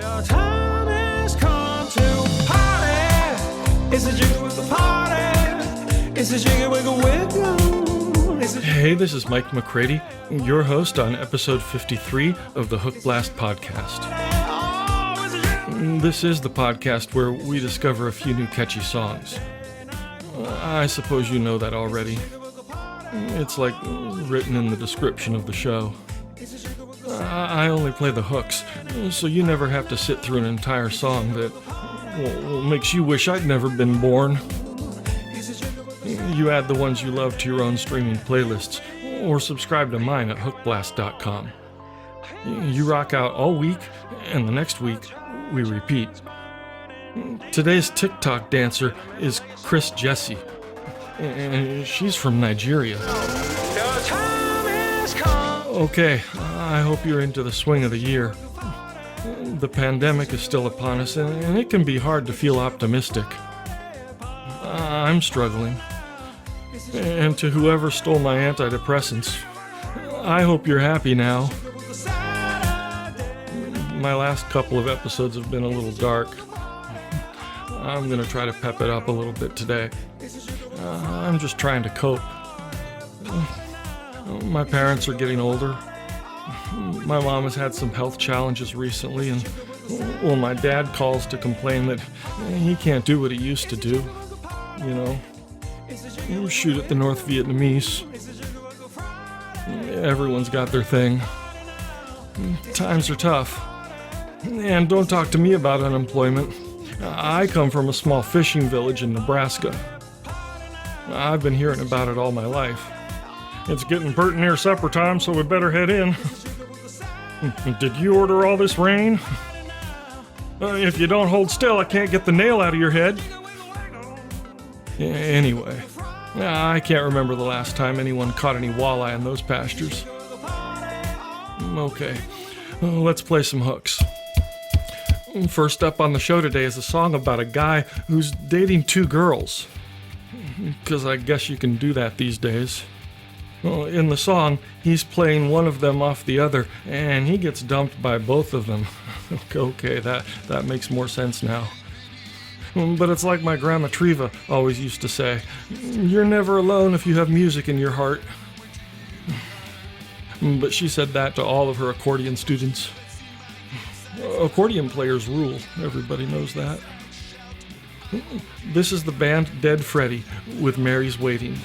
Your time has come to party. It's a jiggle with the party. It's a jiggle wiggle wiggle. Hey, this is Mike McCready, your host on episode 53 of the Hookblast Podcast. This is the podcast where we discover a few new catchy songs. I suppose you know that already. It's like written in the description of the show. I only play the hooks, so you never have to sit through an entire song that makes you wish I'd never been born. You add the ones you love to your own streaming playlists, or subscribe to mine at hookblast.com. You rock out all week, and the next week, we repeat. Today's TikTok dancer is Chris Jessie, and she's from Nigeria. Okay, I hope you're into the swing of the year. The pandemic is still upon us, and it can be hard to feel optimistic. I'm struggling. And to whoever stole my antidepressants, I hope you're happy now. My last couple of episodes have been a little dark. I'm going to try to pep it up a little bit today. I'm just trying to cope. My parents are getting older. My mom has had some health challenges recently, and my dad calls to complain that he can't do what he used to do. You know, shoot at the North Vietnamese. Everyone's got their thing. Times are tough. And don't talk to me about unemployment. I come from a small fishing village in Nebraska. I've been hearing about it all my life. It's getting pert near supper time, so we better head in. Did you order all this rain? If you don't hold still, I can't get the nail out of your head. Anyway, I can't remember the last time anyone caught any walleye in those pastures. Okay, let's play some hooks. First up on the show today is a song about a guy who's dating two girls. Because I guess you can do that these days. Well, in the song, he's playing one of them off the other, and he gets dumped by both of them. Okay, that makes more sense now. But it's like my grandma Treva always used to say, you're never alone if you have music in your heart. But she said that to all of her accordion students. Accordion players rule, everybody knows that. This is the band Dead Freddie with Mary's Waiting.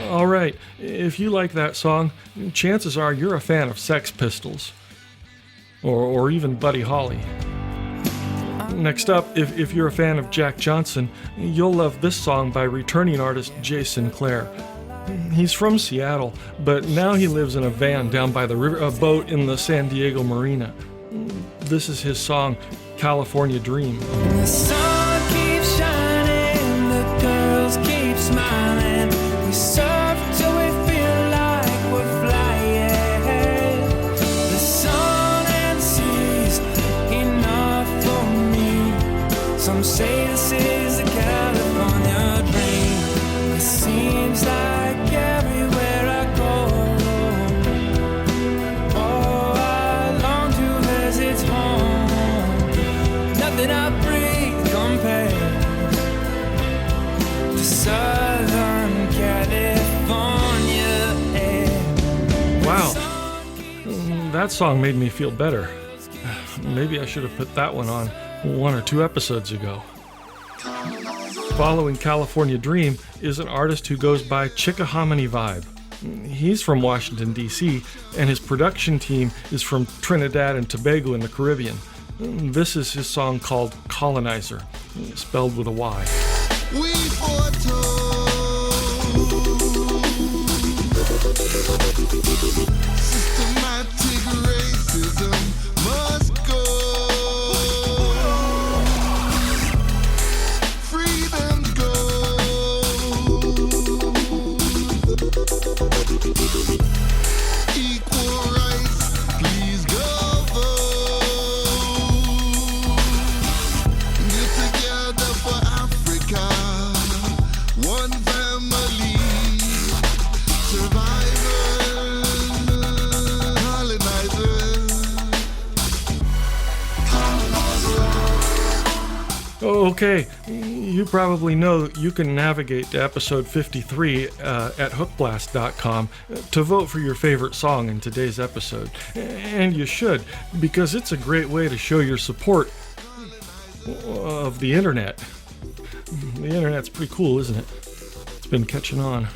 All right, if you like that song, chances are you're a fan of Sex Pistols, or even Buddy Holly. Next up, if you're a fan of Jack Johnson, you'll love this song by returning artist Jay Sinclair. He's from Seattle, but now he lives in a van down by the river, a boat in the San Diego Marina. This is his song, California Dream. The sun keeps shining, the girls keep smiling. We surf till we feel like we're flying. The sun and seas enough for me. Some say this is a California dream. It seems like everywhere I go, oh, I long to visit home. Nothing I breathe compares to Southern California air. Wow, that song made me feel better. Maybe I should have put that one on 1 or 2 episodes ago. Following California Dream is an artist who goes by Chickahominy Vibe. He's from Washington, D.C., and his production team is from Trinidad and Tobago in the Caribbean. This is his song called Colonyzer, spelled with a Y. We foretold systematic race. Okay, you probably know you can navigate to episode 53 at Hookblast.com to vote for your favorite song in today's episode. And you should, because it's a great way to show your support of the internet. The internet's pretty cool, isn't it? It's been catching on.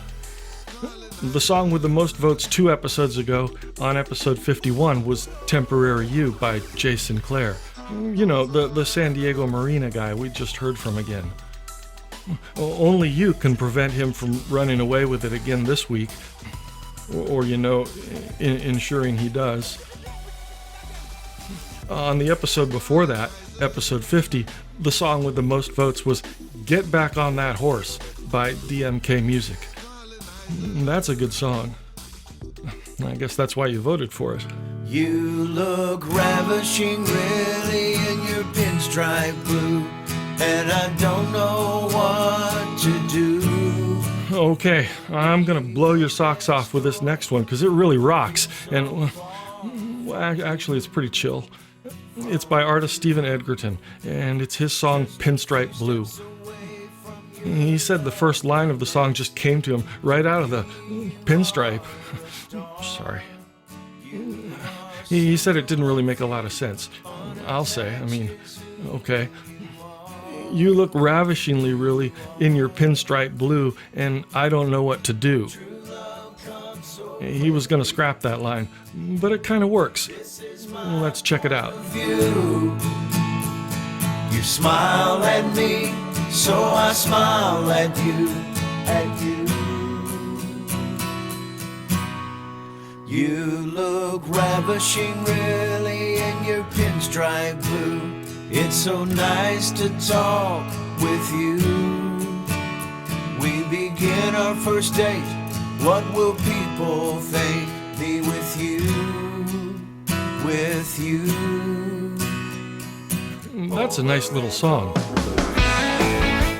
The song with the most votes 2 episodes ago, on episode 51, was Temporary You by Jay Sinclair. You know, the San Diego Marina guy we just heard from again. Only you can prevent him from running away with it again this week. Or ensuring he does. On the episode before that, episode 50, the song with the most votes was Get Back on That Horse by DMK Music. That's a good song. I guess that's why you voted for it. You look ravishing really in your pinstripe blue, and I don't know what to do. Okay, I'm gonna blow your socks off with this next one because it really rocks, and actually it's pretty chill. It's by artist Stephen Edgerton, and it's his song Pinstripe Blue. He said the first line of the song just came to him right out of the pinstripe. Sorry. He said it didn't really make a lot of sense. I'll say, okay. You look ravishingly really in your pinstripe blue, and I don't know what to do. He was going to scrap that line, but it kind of works. Let's check it out. You smile at me, so I smile at you, You look ravishing really in your pinstripe blue. It's so nice to talk with you. We begin our first date. What will people think? Be with you, with you. That's a nice little song.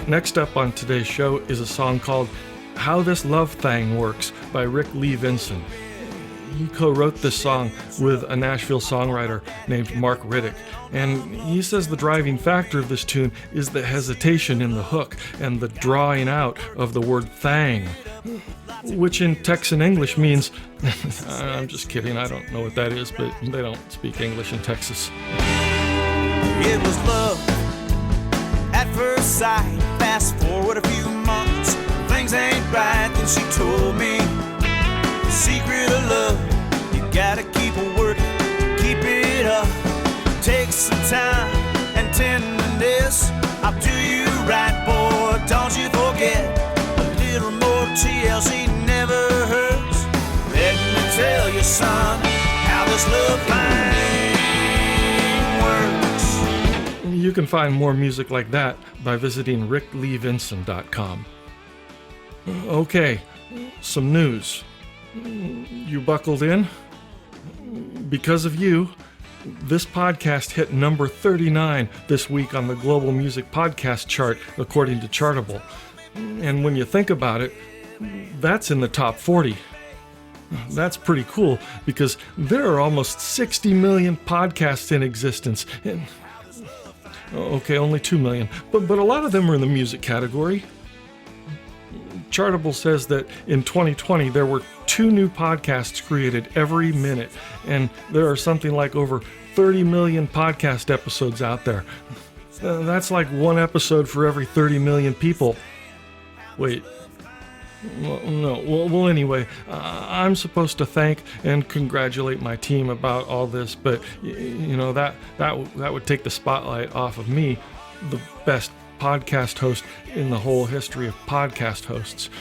Next up on today's show is a song called How This Love Thang Works by Rick Lee Vinson. He co-wrote this song with a Nashville songwriter named Mark Riddick, and he says the driving factor of this tune is the hesitation in the hook and the drawing out of the word thang, which in Texan English means, I'm just kidding, I don't know what that is, but they don't speak English in Texas. It was love at first sight. Fast forward a few months, things ain't right. Then she told me the secret of love, you gotta keep working, keep it up. Take some time and tenderness, I'll do you right, boy. Don't you forget, a little more TLC never hurts. Let me tell you, son, how this love thing works. You can find more music like that by visiting rickleevinson.com. Okay, some news. You buckled in? Because of you, this podcast hit number 39 this week on the Global Music Podcast chart, according to Chartable. And when you think about it, that's in the top 40. That's pretty cool, because there are almost 60 million podcasts in existence. And, okay, only 2 million, but a lot of them are in the music category. Chartable says that in 2020 there were 2 new podcasts created every minute, and there are something like over 30 million podcast episodes out there. That's like 1 episode for every 30 million people. Wait. No. Well, anyway, I'm supposed to thank and congratulate my team about all this, but that would take the spotlight off of me, the best podcast host in the whole history of podcast hosts.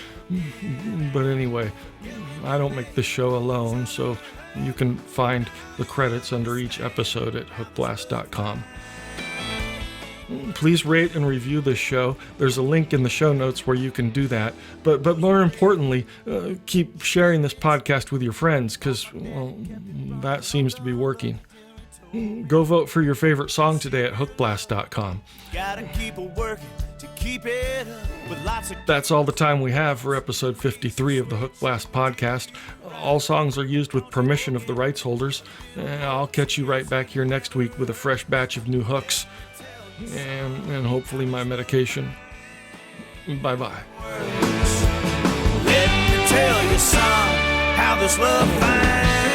But anyway, I don't make this show alone, so you can find the credits under each episode at hookblast.com. Please rate and review this show. There's a link in the show notes where you can do that. But more importantly, keep sharing this podcast with your friends, because, that seems to be working. Go vote for your favorite song today at hookblast.com. Gotta keep working to keep it up with lots of. That's all the time we have for episode 53 of the Hookblast Podcast. All songs are used with permission of the rights holders. I'll catch you right back here next week with a fresh batch of new hooks. and hopefully my medication. Bye-bye. Let me tell you, son, how this love finds